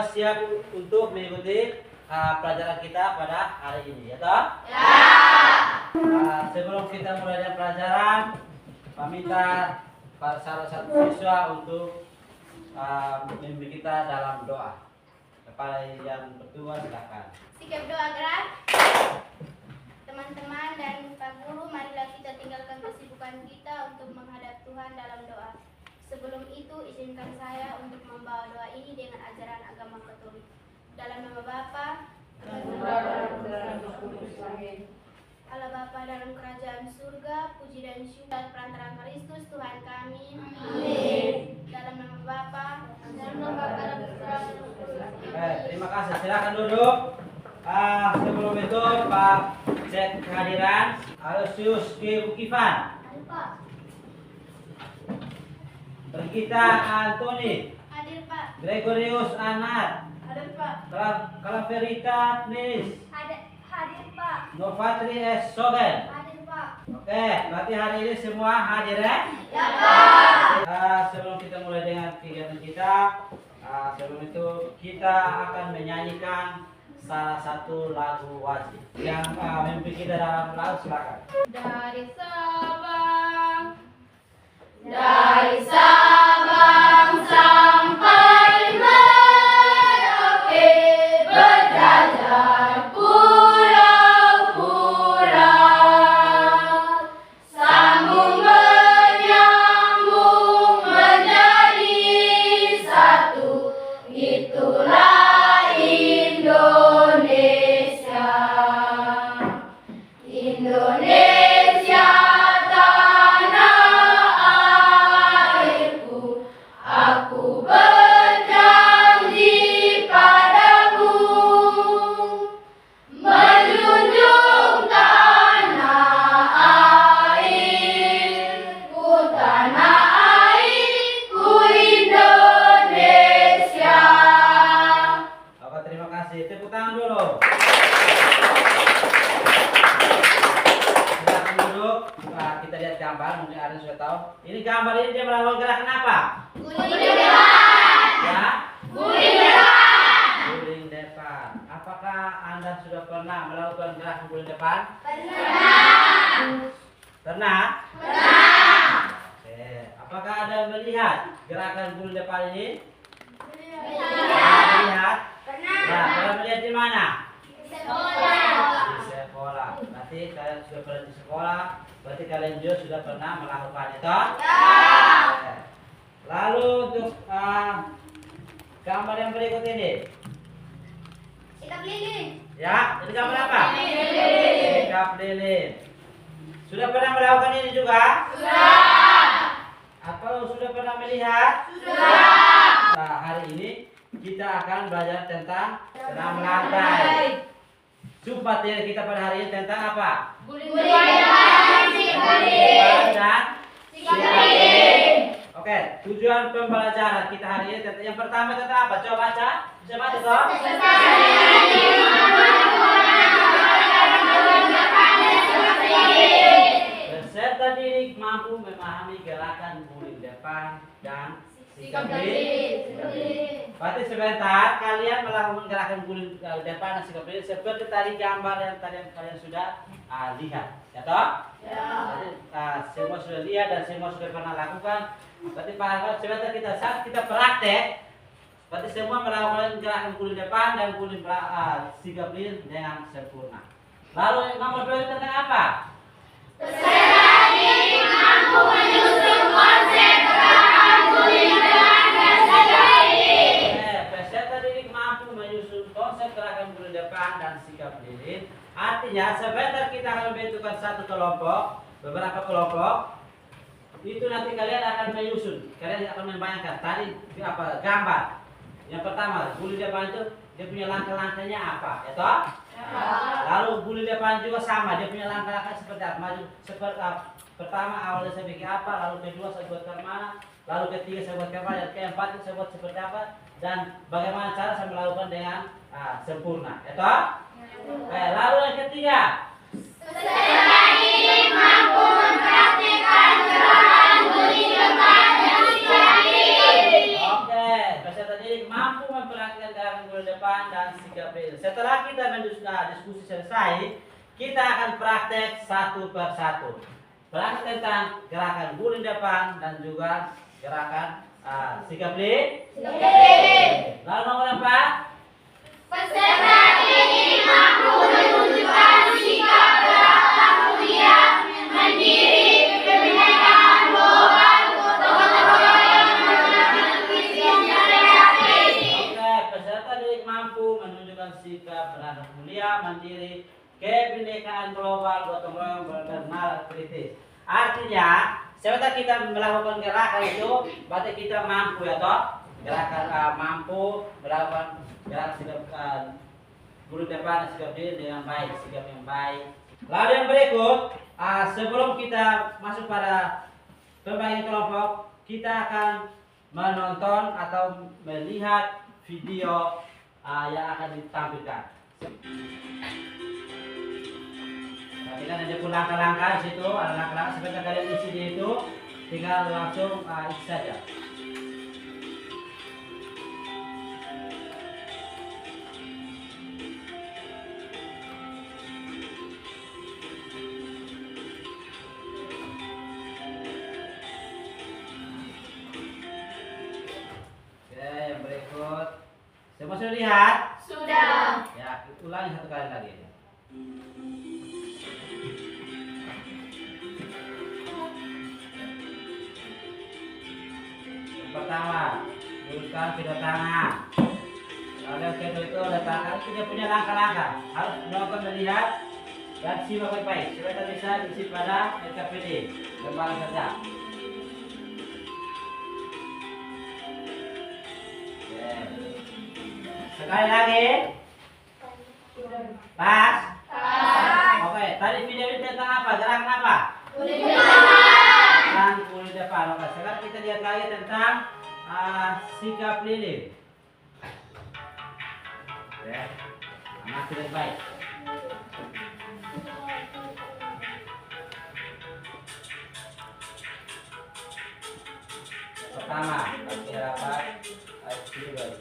siap untuk mengikuti pelajaran kita pada hari ini, ya toh? Ya. Sebelum kita mulai dengan pelajaran, meminta para salah satu siswa untuk memimpin kita dalam doa. Kepada yang berdua silakan. Sikap doa gerak. Teman-teman dan Pak Guru, marilah kita tinggalkan kesibukan kita untuk menghadap Tuhan dalam doa. Sebelum itu, izinkan saya untuk membawa doa ini dengan ajaran agama Katolik. Dalam nama Bapa, Allah Bapa dalam kerajaan surga, puji dan syukur perantara Kristus Tuhan kami. Amin. Dalam nama Bapa, dalam nama Bapa dan Terima kasih. Silakan duduk. Sebelum itu Pak cek kehadiran Aloysius G. Bukifan, Brigita Antoni, hadir Pak. Gregorius Anat, Hadir Pak. Kalaverita Nis, Hadir Pak. Novatri S. Sogen. Hadir Pak. Oke, berarti hari ini semua hadir ya? Ya Pak. Sebelum kita mulai dengan kegiatan kita, sebelum itu kita akan menyanyikan salah satu lagu wajib. Yang memimpin kita dalam lagu silakan. Dari Sabang sampai Merauke, berjajar pulau-pulau, sambung menyambung menjadi satu, itulah Indonesia. Indonesia tanah airku, aku berjanji padamu, menjunjung tanah airku Indonesia. Oke, terima kasih. Tepuk tangan dulu. Silakan duduk. Kita lihat gambar, mungkin ada yang sudah tahu. Ini gambar ini dia melakukan gerakan apa? Guling depan. Ya? Guling depan. Guling depan. Apakah Anda sudah pernah melakukan gerakan guling depan? Pernah. Pernah? Pernah. Oke. Apakah Anda melihat gerakan guling depan ini? Pernah. Melihat? Pernah. Nah, pernah melihat di mana? Sekolah. Di sekolah. Berarti kalian sudah pernah di sekolah. Berarti kalian juga sudah pernah melakukannya, toh? Ya. Oke. Lalu untuk gambar yang berikut ini, Sikap lilin. ya, ini gambar apa? Lilin. Sikap lilin. Sudah pernah melakukan ini juga? Sudah. Atau sudah pernah melihat? Sudah. Nah, hari ini kita akan belajar tentang senam lantai. Jumpa kita pada hari ini tentang apa? Guling depan. Sikap lilin. Dan Sikap lilin. Oke, tujuan pembelajaran kita hari ini tentang yang pertama tentang apa? Coba baca. Bisa baca toh? Peserta didik mampu memahami gerakan guling depan dan sikap lilin. Berarti sebentar kalian melakukan gerakan guling depan dan sikap lilin seperti tadi gambar yang tadi kalian sudah lihat, ya toh? Ya. Berarti, semua sudah lihat dan semua sudah pernah lakukan. Berarti Pak, sebentar saat kita praktek, berarti semua melakukan gerakan guling depan dan guling sikap lilin dengan sempurna. Lalu nomor 2 itu tentang apa? Peserta didik mampu menyusun konsep gerakan guling depan dan sikap lilin. Peserta didik mampu menyusun konsep gerakan guling depan dan sikap lilin. Artinya sebentar kita akan membentukkan satu kelompok, beberapa kelompok. Itu nanti kalian akan menyusun, kalian akan membayangkan tadi apa gambar. Yang pertama, guling depan itu dia punya langkah-langkahnya apa, ya toh? Ya. Lalu guling depan juga sama, dia punya langkah-langkah seperti apa? Maju seperti pertama awalnya saya bikin apa, lalu kedua saya buat ke mana, lalu ketiga saya buat ke mana, dan keempat itu saya buat seperti apa, dan bagaimana cara saya melakukan dengan sempurna, ya toh? Lalu yang ketiga, Peserta didik mampu mempraktikkan gerakan guling depan dan sikap lilin. oke, peserta didik mampu memperhatikan gerakan dan sikap PDIL. Setelah kita diskusi selesai, kita akan praktek satu per satu. Praktek tentang gerakan guling depan dan juga gerakan sikap PDIL. Lalu nomor apa? Peserta ini mampu menunjukkan sikap gerakan mulia, mandiri, kebinekaan global, gotong royong, dan visi yang kreatif. Oke, peserta didik mampu menunjukkan sikap gerakan mulia, mandiri, kebinekaan global, gotong royong, dan kritis. Artinya, setelah kita melakukan gerakan itu, berarti kita mampu ya toh? Gerakan mampu melakukan gerakan sikap guling depan dan sikap diri dengan baik, sikap yang baik. Lalu yang berikut, sebelum kita masuk pada pembagian kelompok, kita akan menonton atau melihat video yang akan ditampilkan. Perhatikan ada pun langkah-langkah di situ, ada langkah-langkah sebentar kalian isi di itu, tinggal langsung isi saja. Oke, yang berikut, semua sudah lihat? Sudah. Ya, ulangi satu kali lagi. Pertama, luruskan kedua tangan. Lalu yang kedua itu letakkan, itu dia punya langkah-langkah. Harus melakukan melihat dan simak baik-baik supaya kita bisa diisi pada LKPD lembaga kerja. Oke. Sekali lagi. Pas. Oke, tadi video ini tentang apa? Gerakan apa? Tentang guling depan. Oke, sekarang kita lihat lagi tentang sikap lilin. Ya, amati dengan baik. Pertama, kaki rapat, kaki baik.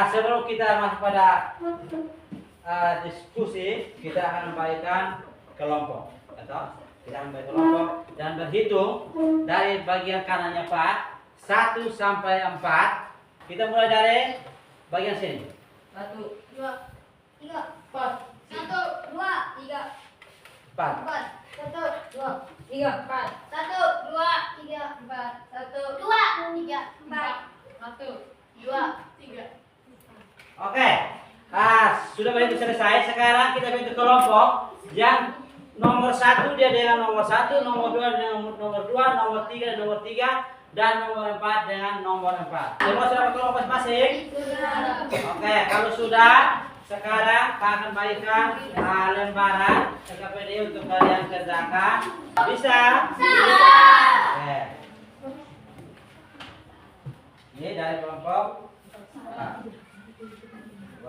Sebelum kita masuk pada diskusi, kita akan membagikan kelompok, atau kita akan membagi kelompok dan berhitung dari bagian kanannya Pak 1 sampai 4. Kita mulai dari bagian sini. 1, 2, 3, 4. 1, 2, 3, 4. 1, 2, 3, 4. 1, 2, 3, 4. 1, 2, 3, 4. 1, 2, 3. Oke, sudah berhitung selesai. Sekarang kita bentuk kelompok yang nomor 1 dia dengan nomor 1, nomor 2 dengan nomor 2, nomor 3 dengan nomor 3, dan nomor 4 dengan nomor 4. Semua sudah kelompok masing? Oke, kalau sudah, sekarang kita akan bagikan lembaran LKPD untuk kalian kerjakan. Bisa? Bisa. Oke. Ini dari kelompok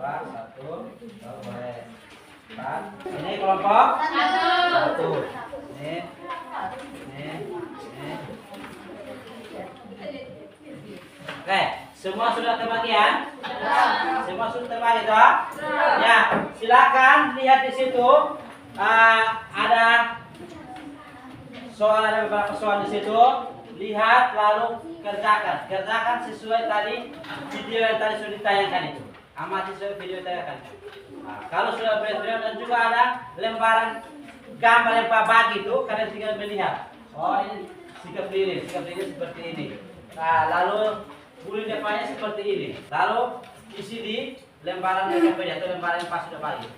2, 1, baru boleh 4. Ini kelompok 1. Ini. Oke, semua sudah terbagian? Semua sudah terbagi toh? Ya, silakan lihat di situ. Ada beberapa soal di situ. lihat lalu kerjakan. Kerjakan sesuai tadi video yang tadi sudah ditayangkan itu. Amati sesuai video yang ditayangkan. Nah, kalau sudah beres-beres dan juga ada lembaran gambar yang Pak bagi itu, kalian tinggal melihat. Oh ini sikap diri seperti ini. Nah lalu gulung depannya seperti ini. Lalu isi di lembaran PPT atau lembaran yang Pak sudah bagi.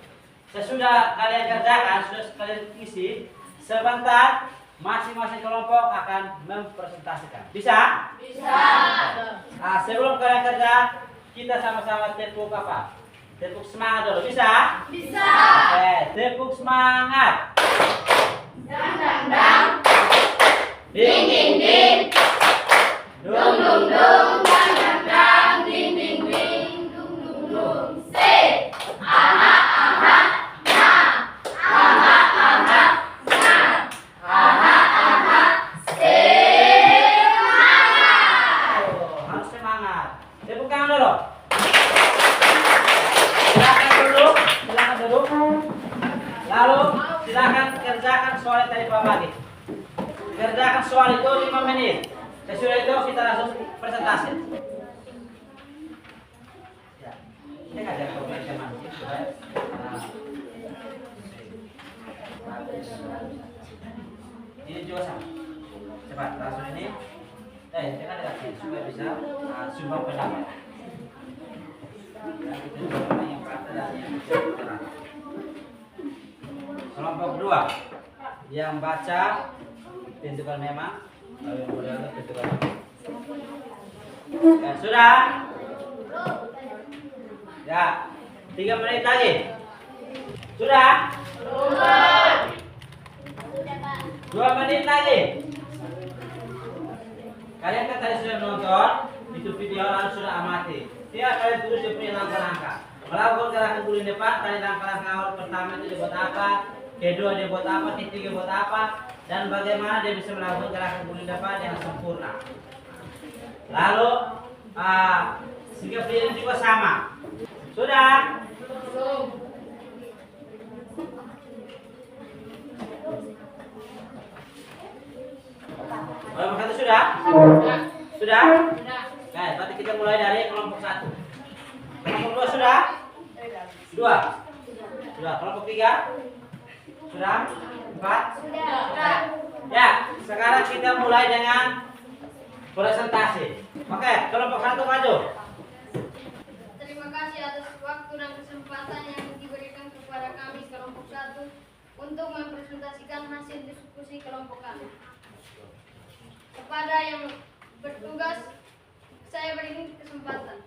Sesudah kalian kerjakan, sudah kalian isi, sebentar masing-masing kelompok akan mempresentasikan. Bisa? Bisa. Nah, sebelum kalian kerja, kita sama-sama tepuk apa? Tepuk semangat dulu. Bisa? Bisa. Oke, tepuk semangat. Dang dang dang. Ding ding ding. Dung dung dung. Dang dang dang. Ding ding ding. Dung dung dung. Say. Aha aha. Nah. Aha aha. Nah. Aha aha. Semangat. Oh, harus semangat. Tepuk tangan dulu. Silakan duduk. Lalu silakan kerjakan soal yang tadi Pak bagi. Kerjakan soal itu 5 menit. Sesudah itu kita langsung presentasi. Ya, ini ada problem teman-teman. Ini juga sama. Cepat, langsung ini. Jangan dekat supaya bisa sumbang pendapat. Yang kata dan yang bicara. Kelompok 2 yang baca tentukan memang, lalu yang modalnya tentukan memang. Ya, sudah? Ya, 3 menit lagi. Sudah? Sudah, Pak. 2 menit lagi. Kalian kan tadi sudah nonton itu video lalu sudah amati. Tidak kalian tulis dia punya langkah-langkah. Melakukan gerakan gulung depan, tadi langkah-langkah awal pertama itu dia buat apa, kedua dia buat apa, ketiga buat apa, dan bagaimana dia bisa melakukan gerakan gulung depan yang sempurna. Lalu sikap diri juga sama. Sudah? Kelompok 1 sudah? Sudah? Nah, berarti kita mulai dari kelompok 1. Kelompok 2 sudah? Sudah. Kelompok 3? Sudah? 4? Sudah. Ya, sekarang kita mulai dengan presentasi. Oke, kelompok 1 maju. Terima kasih atas waktu dan kesempatan yang diberikan kepada kami kelompok 1 untuk mempresentasikan hasil diskusi kelompok kami. Kepada yang bertugas, saya beri kesempatan.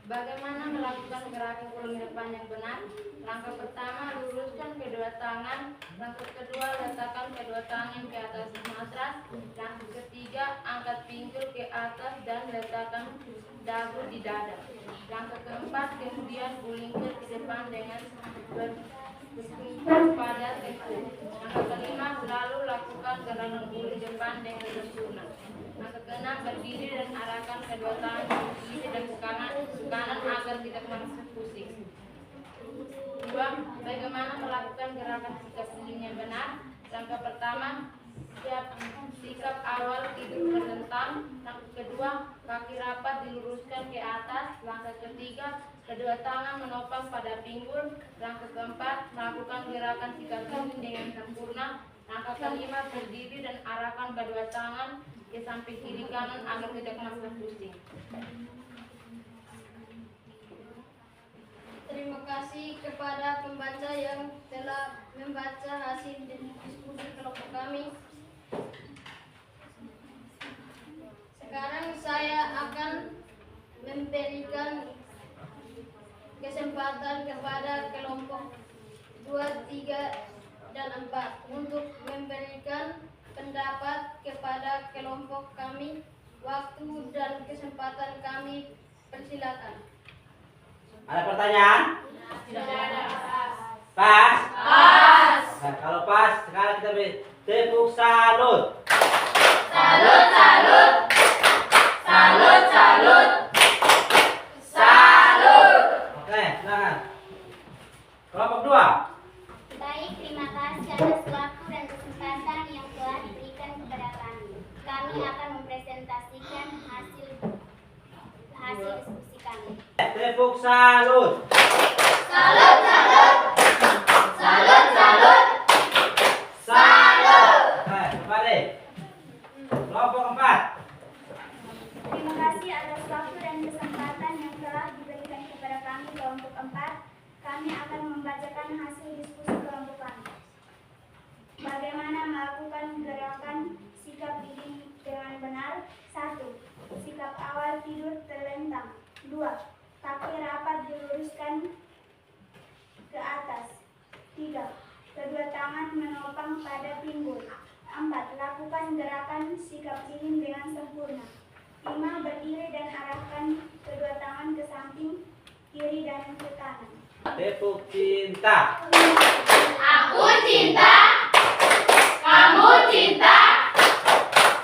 Bagaimana melakukan gerakan gulung depan yang benar? Langkah pertama, luruskan kedua tangan. Langkah kedua, letakkan kedua tangan ke atas matras. Langkah ketiga, angkat pinggul ke atas dan letakkan dagu di dada. Langkah keempat, kemudian gulingkan ke depan dengan bertumpu pada tengkuk. Langkah kelima, lalu lakukan gerakan gulung depan dengan sempurna. Langkah keenam, berdiri dan arahkan kedua tangan ke kiri dan ke kanan agar tidak merasa pusing. 2. Bagaimana melakukan gerakan sikap gulung yang benar? Langkah pertama, sikap awal hidup terlentang. Langkah kedua, kaki rapat diluruskan ke atas. Langkah ketiga, kedua tangan menopang pada pinggul. Langkah keempat, melakukan gerakan sikap gulung dengan sempurna. Langkah kelima, berdiri dan arahkan kedua tangan ke samping kiri kanan agar tidak merasa pusing. Terima kasih kepada pembaca yang telah membaca hasil diskusi kelompok kami. Sekarang saya akan memberikan kesempatan kepada kelompok 2, 3, dan 4 untuk memberikan pendapat kepada kelompok kami. Waktu dan kesempatan kami persilakan. Ada pertanyaan? Tidak ada. Pas? Pas. Nah, kalau pas, sekarang kita beri tepuk salut. Salut, salut. Salut, salut. Salut. Oke, silakan. Kelompok 2. Baik, terima kasih atas waktu dan kesempatan yang telah diberikan kepada kami. hasil diskusi kami. Tepuk salut. Salut, salut. Salut, salut. Salut. Kembali. Kelompok 4. Terima kasih atas waktu dan kesempatan yang telah diberikan kepada kami kelompok 4. Kami akan membacakan hasil diskusi kelompok kami. Bagaimana melakukan gerakan sikap diri dengan benar? 1. Sikap awal tidur terlentang. 2. Kaki rapat diluruskan ke atas. 3. Kedua tangan menopang pada pinggul. 4. Lakukan gerakan sikap diri dengan sempurna. 5. Berdiri dan arahkan kedua tangan ke samping, kiri dan ke kanan. Tepuk cinta. Aku cinta, kamu cinta,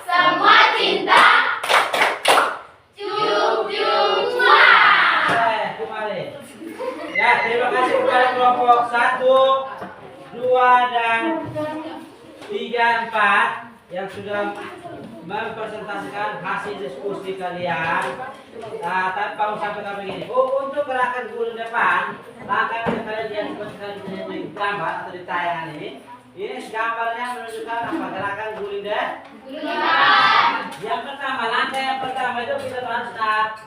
semua cinta. Cium cium mua. Kembali. Ya, terima kasih kepada kelompok 1, 2 dan 3, 4 yang sudah mempresentasikan hasil diskusi kalian. Tanpa usahakan begini. Untuk gerakan guling depan, langkah yang kalian lihat seperti di gambar atau di tayangan ini. Ini gambarnya menunjukkan apa gerakan guling depan. Yang pertama, langkah yang pertama itu kita harus start.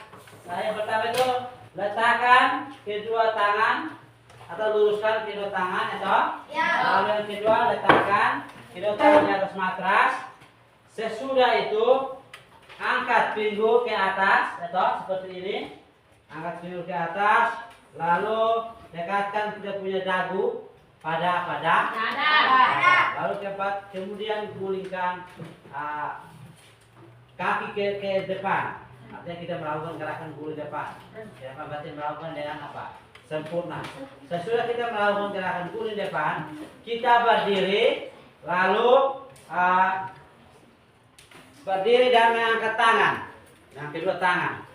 Yang pertama itu letakkan kedua tangan atau luruskan kedua tangan atau lalu yang kedua letakkan kedua tangan di atas matras. Sesudah itu angkat pinggul ke atas atau seperti ini. Angkat pinggul ke atas, lalu dekatkan kita punya dagu pada dada. Lalu kemudian gulingkan kaki ke depan. Artinya kita melakukan gerakan guling depan. Ya, berarti melakukan dengan apa? Sempurna. Sesudah kita melakukan gerakan guling depan, kita berdiri, lalu berdiri dan mengangkat tangan, yang kedua tangan,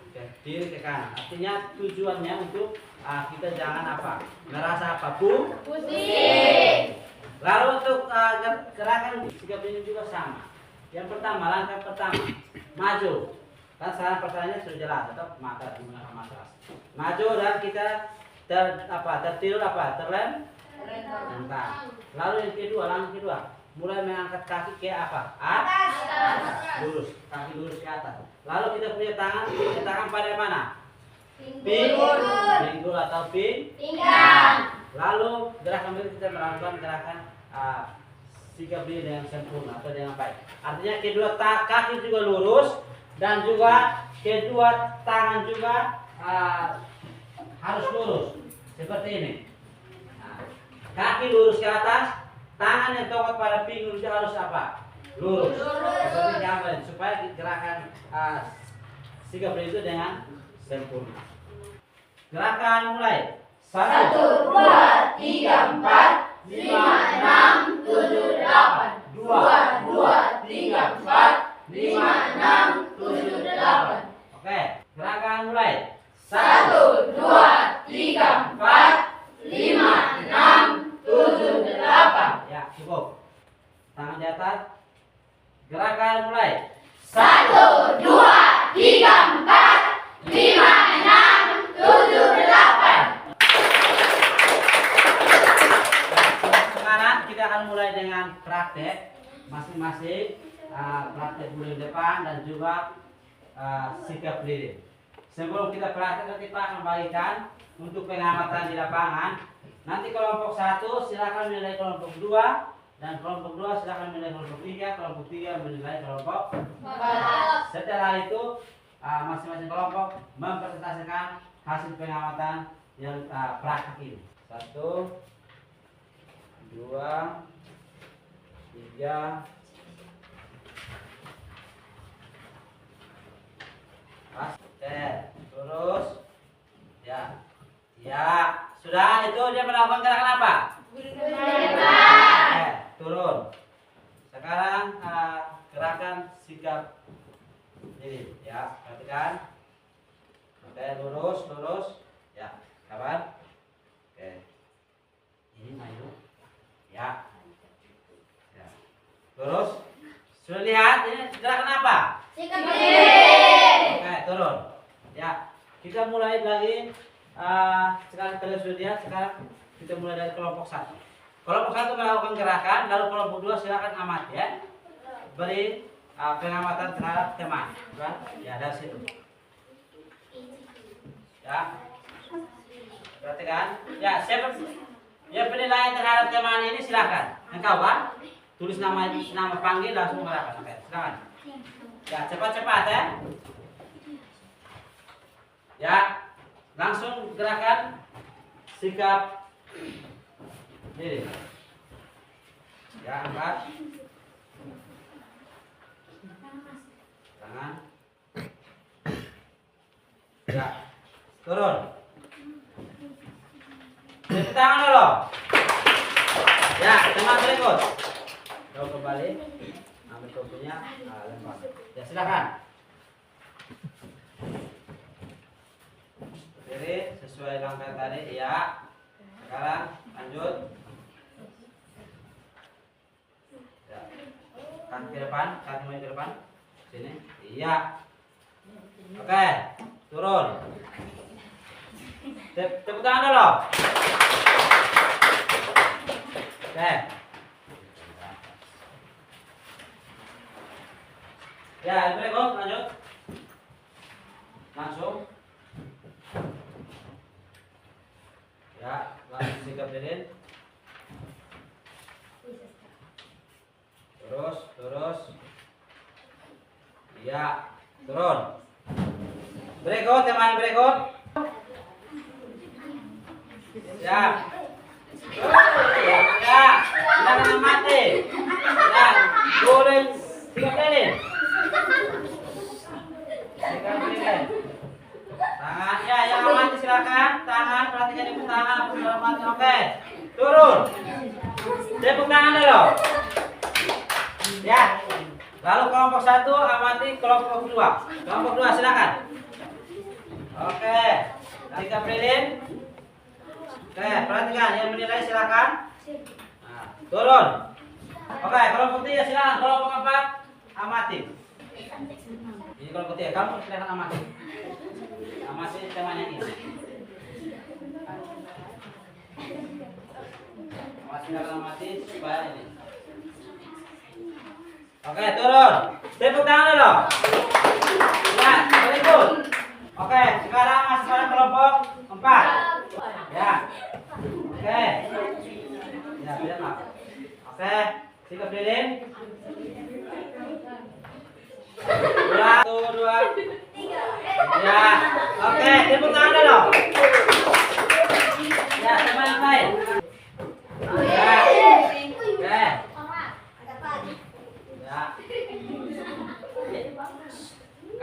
kiri ke kanan. Artinya tujuannya untuk kita jangan apa, merasa apa pusing. Lalu untuk gerakan sikap ini juga sama. Yang pertama, langkah pertama, maju. Kan sekarang pertanyaannya sudah jelas, atau matras menggunakan matras. Maju dan kita tertidur terlentang. Lalu yang kedua, langkah kedua, mulai mengangkat kaki ke apa? Atas. Lurus, kaki lurus ke atas. Lalu kita punya tangan, letakkan pada mana? Pinggul atau pinggang. Lalu gerakan berikut kita melakukan gerakan sikap diri dengan sempurna atau dengan baik. Artinya kedua kaki juga lurus dan juga kedua tangan juga harus lurus seperti ini. Kaki lurus ke atas, tangan yang tonggak pada pinggul itu harus apa? Lurus. Seperti gambar supaya gerakan sikap itu dengan sempurna. Gerakan mulai. 1, 2, 3, 4, 5, 6, 7, 8. 2, 2, 3, 4, 5, 6, 7, 8. Oke, gerakan mulai. 1, 2, 3, 4, 5, 6, 7, 8. Ya, cukup. Tangan di atas. Gerakan mulai. 1, 2, 3, 4, 5, 6, 7, 8. Sekarang kita akan mulai dengan praktek masing-masing, praktek guling depan dan juga sikap diri. Sebelum kita praktek, nanti Pak akan bagikan untuk pengamatan di lapangan. Nanti kelompok 1 silakan menilai kelompok 2 dan kelompok 2 silakan menilai kelompok 3, kelompok 3 menilai kelompok 4. Setelah itu masing-masing kelompok mempresentasikan hasil pengamatan yang praktik ini. 1, 2, 3. Terus ya. Sudah itu dia melakukan gerakan apa? Turun. Sekarang gerakan sikap ini ya, perhatikan. Oke, lurus. Ya, kapan? Oke. Ini maju. Ya. Lurus. Sudah lihat ini gerakan apa? Sikap diri. Oke, turun. Ya. kita mulai lagi. Sekarang kalian sudah lihat. Sekarang kita mulai dari kelompok 1. Kelompok 1 melakukan gerakan, lalu kelompok 2 silakan amati ya. Beri pengamatan terhadap teman, kan? Ya dari situ. Ya, perhatikan. Ya, siapa ya penilaian terhadap teman ini silakan. Engkau kan? Tulis nama panggil langsung gerakan. Oke, silakan. Ya, cepat-cepat ya. Ya, langsung gerakan sikap diri. Ya, angkat tangan. Ya, turun. Tepuk tangan dulu. Ya, teman berikut. Kau kembali, ambil kopinya, lempar. Ya, silakan. Berdiri sesuai langkah tadi. Ya. Sekarang lanjut. Ya. Kaki ke depan, kaki mau ke depan. Sini. Iya. Oke, turun. Tepuk tangan dulu. Oke. Ya, berikut lanjut. Langsung. Ya, langsung sikap diri. Terus. Ya, turun. Berikut, teman berikut. Ya. Ya, silakan mati. Ya, turun sikap diri. Sikap diri. Tangan, ya, yang amati silakan. Tangan, perhatikan ibu tangan. Amati, oke. Turun. Tepuk tangan dulu. Ya. Lalu kelompok 1 amati kelompok 2. Kelompok 2 silakan. Oke. Sikap lilin. Oke, perhatikan yang menilai silakan. Nah, turun. Oke, kelompok 3 silakan. Kelompok 4 amati. Ini kelompok 3, kamu silakan amati. Amati temannya ini. Silakan amati supaya ini. Oke, turun. Tepuk tangan dulu. Ya, berikut. Oke, sekarang masuk pada kelompok 4. Ya. Oke. Ya, biar maaf. Oke, sikap lilin. 1, 2, 3. Ya. Oke, tepuk tangan dulu. Ya, teman yang baik. Ya. Oke. Ya.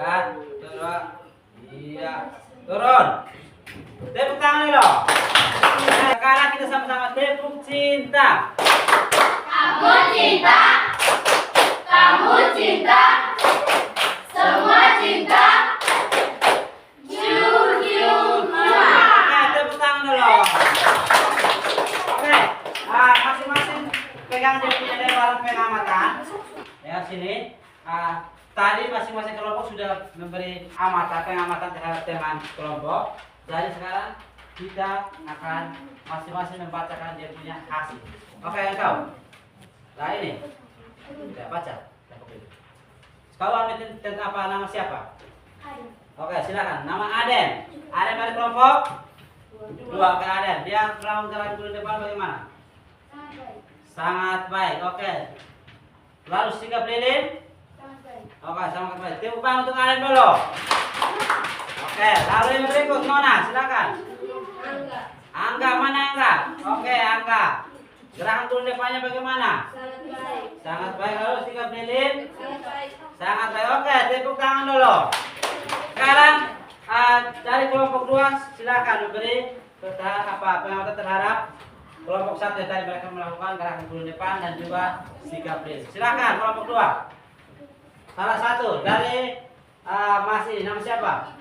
Kat, 2. Iya. Turun. Tepuk tangan dulu. Sekarang kita sama-sama tepuk cinta. Aku cinta, kamu cinta, semua cinta. Oke, tepuk tangan dulu. Oke, masing-masing pegang dia punya lebaran pengamatan. Ya, sini. Tadi masing-masing kelompok sudah memberi pengamatan terhadap teman kelompok. Jadi sekarang kita akan masing-masing membacakan dia punya hasil. Oke, engkau. Nah ini, kita baca. Kau ambil tentang apa, nama siapa? Oke, silakan. Nama Aden. Aden dari kelompok 2. Oke, Aden. Dia melakukan guru depan bagaimana? Sangat baik. Oke. Lalu sikap lilin? Oke, sangat baik. Tepuk tangan untuk Aden dulu. Oke, lalu yang berikut Nona, silakan. Angga, mana Angga? Oke, Angga. Gerakan turun depannya bagaimana? Sangat baik. Lalu sikap lilin? Sangat baik. Oke, tepuk tangan dulu. Sekarang dari kelompok 2 silakan memberi pengamatan terhadap kelompok 1 yang tadi mereka melakukan gerakan turun depan dan juga sikap lilin. Silakan kelompok 2. Salah satu dari masih nama siapa?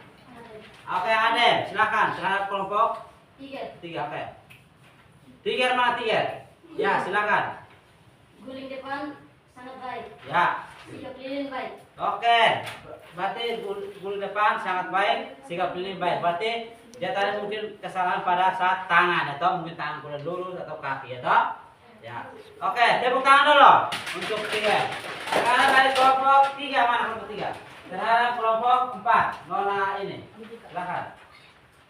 Oke, Aden, silakan terhadap kelompok 3. Oke. Tiger mana Tiger? Ya, silakan. Guling depan sangat baik. Ya, sikap lilin baik. Oke, berarti guru depan sangat baik, sikap lilin baik. Berarti dia tadi mungkin kesalahan pada saat tangan atau mungkin tangan kurang lurus atau kaki atau ya. Oke, tepuk tangan dulu untuk 3. Sekarang dari kelompok 3 mana kelompok 3? Terhadap kelompok 4. Nona ini. Silakan.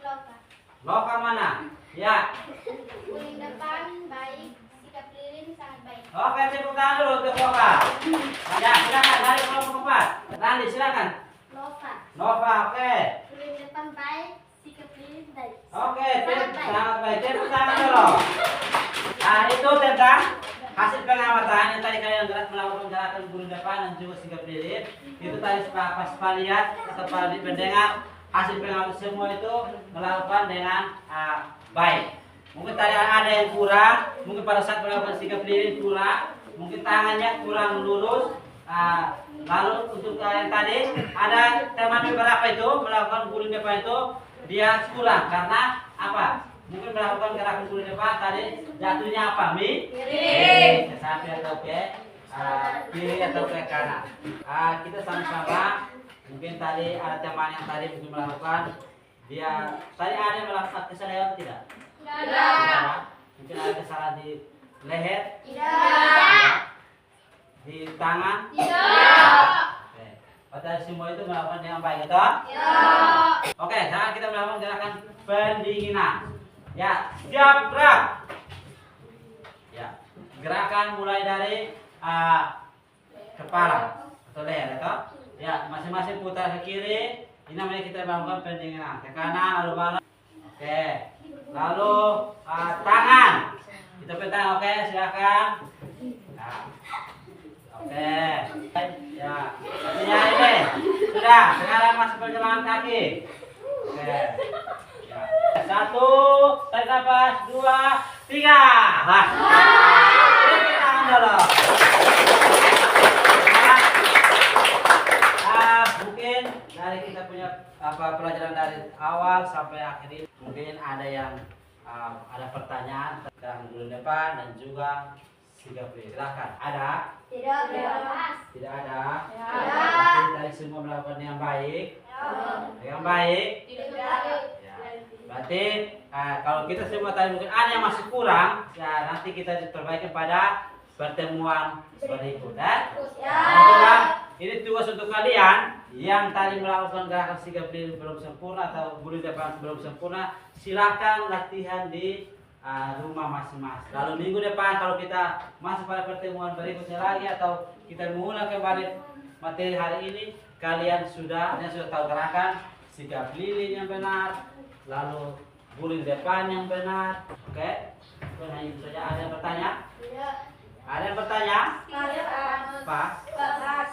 Loka. Loka mana? Ya. Guling depan baik, sikap lilin sangat baik. Oke, tepuk tangan dulu untuk Loka. Ya, silakan dari kelompok 4. Randi, silakan. Loka. Nova, oke. Guling depan baik, sikap lilin baik. Oke, sangat baik. Tepuk tangan dulu. Nah, itu tentang hasil pengamatan yang tadi kalian melakukan gerakan guling depan dan juga sikap lilin. Itu tadi pas lihat atau pendengar hasil pengamatan semua itu melakukan dengan baik. Mungkin tadi ada yang kurang, mungkin pada saat melakukan sikap lilin kurang, mungkin tangannya kurang lurus. Lalu untuk yang tadi ada teman beberapa itu melakukan guling depan itu dia kurang karena apa? Mungkin melakukan gerakan guling depan tadi jatuhnya apa? Miring. Ke samping atau ke kiri atau ke kanan. Kita sama-sama. Mungkin tadi ada teman yang tadi mungkin melakukan dia tadi ada yang melakukan kesalahan tidak? Tidak. Mungkin ada kesalahan di leher? Tidak. Di tangan? Tidak. Oke. Padahal semua itu melakukan dengan baik, betul? Ya. Oke, sekarang kita melakukan gerakan pendinginan. Ya, siap gerak. Ya, gerakan mulai dari kepala atau leher, betul? Ya, masing-masing putar ke kiri. Ini namanya kita melakukan pendinginan. Ke kanan lalu balik. Oke. Lalu tangan. Kita pegang, oke, silakan. Nah. Oke. Ya. Artinya ini. Sudah, sekarang masuk perjalanan kaki. Oke. Ya. 1, tarik nafas, 2, 3. Nah. Ini tangan dulu. Mungkin dari kita punya pelajaran dari awal sampai akhir ini mungkin ada yang ada pertanyaan tentang guling depan dan juga sikap lilin. Silakan. Ada? Tidak. Tidak ada. Tidak. Berarti dari semua melakukan yang baik. Yang baik. Tidak. Ya. Berarti kalau kita semua tadi mungkin ada yang masih kurang, ya nanti kita perbaiki pada pertemuan berikut. Ini tugas untuk kalian yang tadi melakukan gerakan sikap lilin belum sempurna atau guling depan belum sempurna, silakan latihan di rumah masing-masing. Lalu minggu depan kalau kita masuk pada pertemuan berikutnya lagi atau kita mengulang kembali materi hari ini, kalian sudah tahu gerakan sikap lilin yang benar, lalu guling depan yang benar. Oke? Hanya itu saja. Ada yang bertanya? Tidak. Ada yang bertanya? Tidak. Pas? Pas.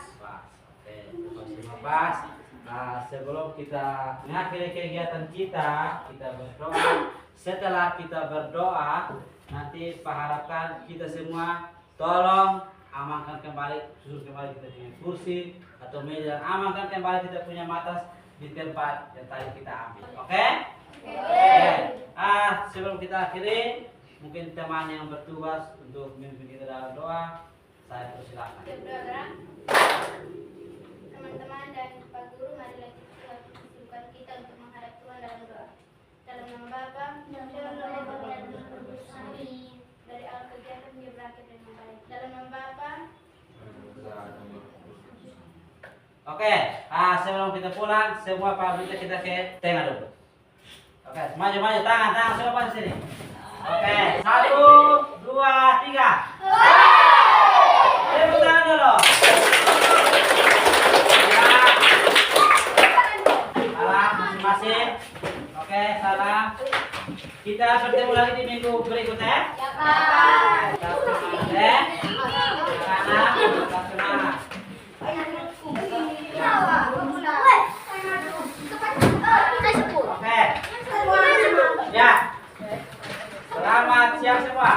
Oke, semua pas. Sebelum kita mengakhiri kegiatan kita berdoa. Setelah kita berdoa, nanti harapkan kita semua tolong amankan kembali, susun kembali kita punya kursi atau meja, dan amankan kembali kita punya matas di tempat yang tadi kita ambil. Oke? Oke. Sebelum kita akhiri, mungkin teman yang bertugas untuk memimpin kita dalam doa, saya persilakan. Teman-teman dan Pak Guru, marilah kita kesibukan kita untuk menghadap Tuhan dalam doa. Dalam nama Bapa, dalam nama Bapa dan Roh Kudus. Amin. Dari awal kegiatan dia berakhir dengan baik. Dalam nama Bapa. Oke, sebelum kita pulang, semua pamit kita ke tengah dulu. Oke, maju tangan semua pas sini. Oke, 1, 2, 3. Tepuk tangan dulu. Salam masing-masing. Oke, salam. Kita bertemu lagi di minggu berikutnya. Ya, Pak. Semangat. Oke. Ya. Selamat siang semua.